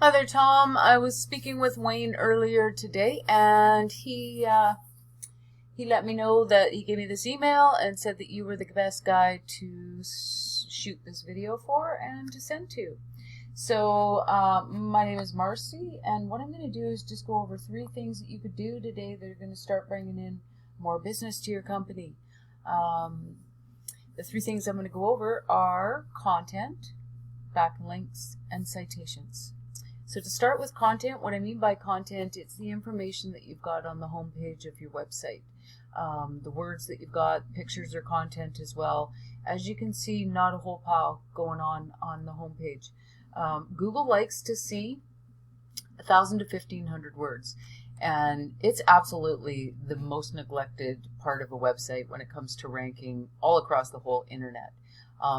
Hi there, Tom. I was speaking with Wayne earlier today, and he let me know that he gave me this email and said that you were the best guy to shoot this video for and to send to. So, my name is Marcy, and what I'm going to do is just go over 3 things that you could do today that are going to start bringing in more business to your company. The 3 things I'm going to go over are content, backlinks, and citations. So to start with content, what I mean by content, it's the information that you've got on the homepage of your website. The words that you've got, pictures or content as well. As you can see, not a whole pile going on the homepage. Google likes to see 1,000 to 1,500 words. And it's absolutely the most neglected part of a website when it comes to ranking all across the whole internet.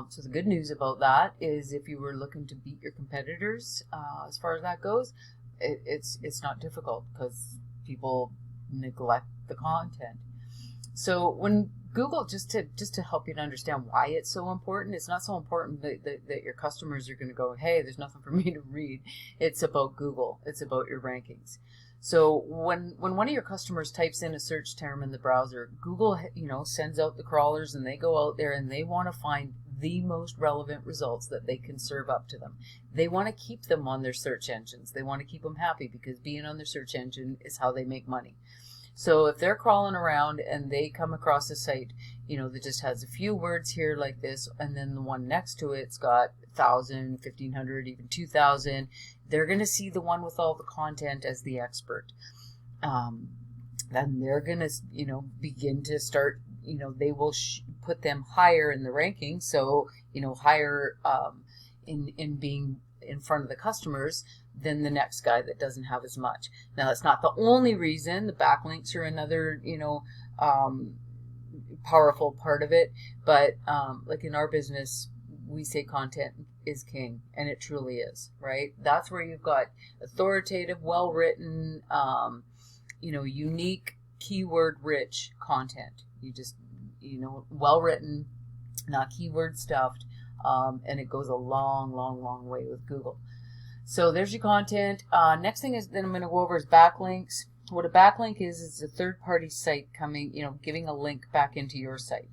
So the good news about that is if you were looking to beat your competitors, as far as that goes, it's not difficult because people neglect the content. So when Google, just to help you to understand why it's so important, it's not so important that your customers are going to go, hey, there's nothing for me to read. It's about Google. It's about your rankings. So when one of your customers types in a search term in the browser, Google, sends out the crawlers and they go out there and they want to find the most relevant results that they can serve up to them. They want to keep them on their search engines. They want to keep them happy because being on their search engine is how they make money. So if they're crawling around and they come across a site, that just has a few words here like this, and then the one next to it's got 1,000, 1,500, even 2,000, they're going to see the one with all the content as the expert. Then they're going to, begin to start, they will put them higher in the ranking. So, higher in being in front of the customers than the next guy that doesn't have as much. Now, that's not the only reason. The backlinks are another, powerful part of it. But like in our business, we say content is king, and it truly is, right? That's where you've got authoritative, well-written, unique, keyword-rich content. You just, well-written, not keyword stuffed, and it goes a long, long, long way with Google. So there's your content. Next thing is that I'm going to go over is backlinks. What a backlink is a third-party site coming, giving a link back into your site.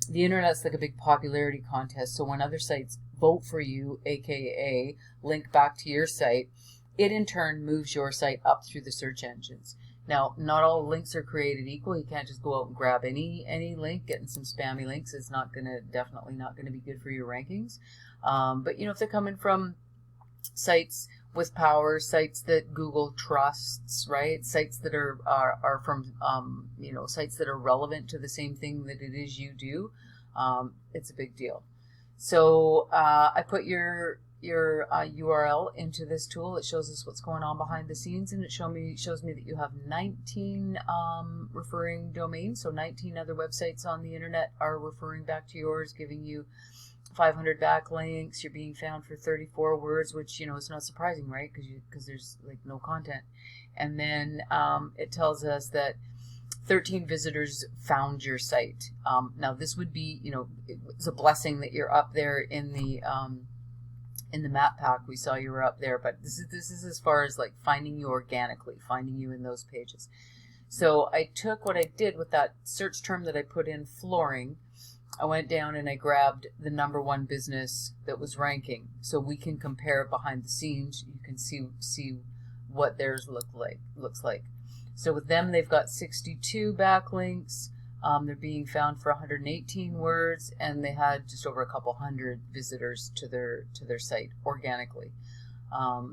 The internet's like a big popularity contest. So when other sites vote for you, aka link back to your site, it in turn moves your site up through the search engines. Now, not all links are created equal. You can't just go out and grab any link. Getting some spammy links is definitely not gonna be good for your rankings. But if they're coming from sites with power, sites that Google trusts, right? Sites that are from sites that are relevant to the same thing that it is you do. It's a big deal. So I put your URL into this tool. It shows us what's going on behind the scenes, and it shows me that you have 19 referring domains. So 19 other websites on the internet are referring back to yours, giving you 500 backlinks. You're being found for 34 words, which is not surprising, right? Because there's like no content. And then it tells us that 13 visitors found your site. Now this would be, it's a blessing that you're up there in the map pack. We saw you were up there, but this is as far as like finding you organically, finding you in those pages. So I took what I did with that search term that I put in, flooring. I went down and I grabbed the #1 business that was ranking, so we can compare it behind the scenes. You can see what theirs looks like. So with them, they've got 62 backlinks. They're being found for 118 words, and they had just over a couple hundred visitors to their site organically.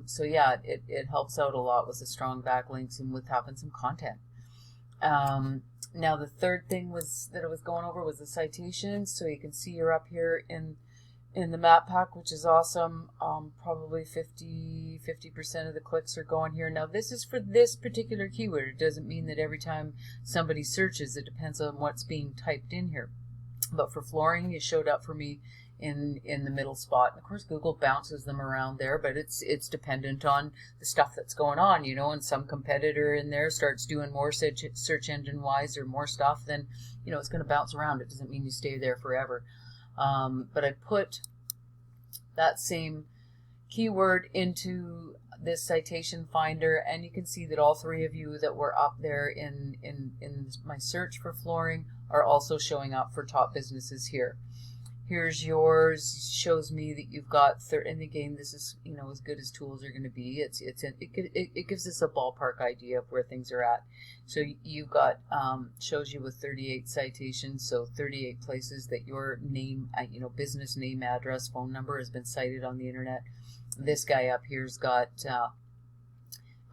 So yeah, it helps out a lot with the strong backlinks and with having some content. Now the third thing that I was going over was the citations. So you can see you're up here in the map pack, which is awesome. Probably 50% of the clicks are going here. Now this is for this particular keyword. It doesn't mean that every time somebody searches, it depends on what's being typed in here. But for flooring, it showed up for me in the middle spot. And of course, Google bounces them around there, but it's dependent on the stuff that's going on, and some competitor in there starts doing more search engine wise or more stuff, then, it's going to bounce around. It doesn't mean you stay there forever. But I put that same keyword into this citation finder, and you can see that all three of you that were up there in my search for flooring are also showing up for top businesses here. Here's yours, shows me that you've got, and again, this is, you know, as good as tools are going to be. It gives us a ballpark idea of where things are at. So you've got, shows you with 38 citations, so 38 places that your name, you know, business name, address, phone number has been cited on the internet. This guy up here's got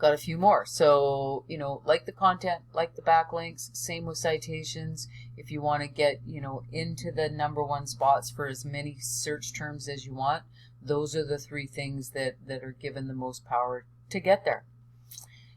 a few more. So, you know, like the content, like the backlinks, same with citations. If you want to get, you know, into the #1 spots for as many search terms as you want, those are the three things that are given the most power to get there.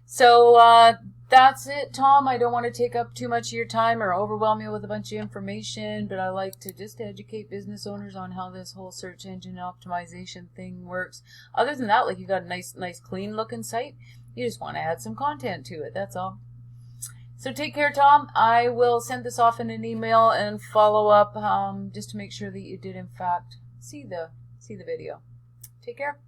So that's it, Tom. I don't want to take up too much of your time or overwhelm you with a bunch of information, but I like to just educate business owners on how this whole search engine optimization thing works. Other than that, like, you got a nice clean looking site. You just want to add some content to it. That's all. So take care, Tom. I will send this off in an email and follow up just to make sure that you did in fact see the video. Take care.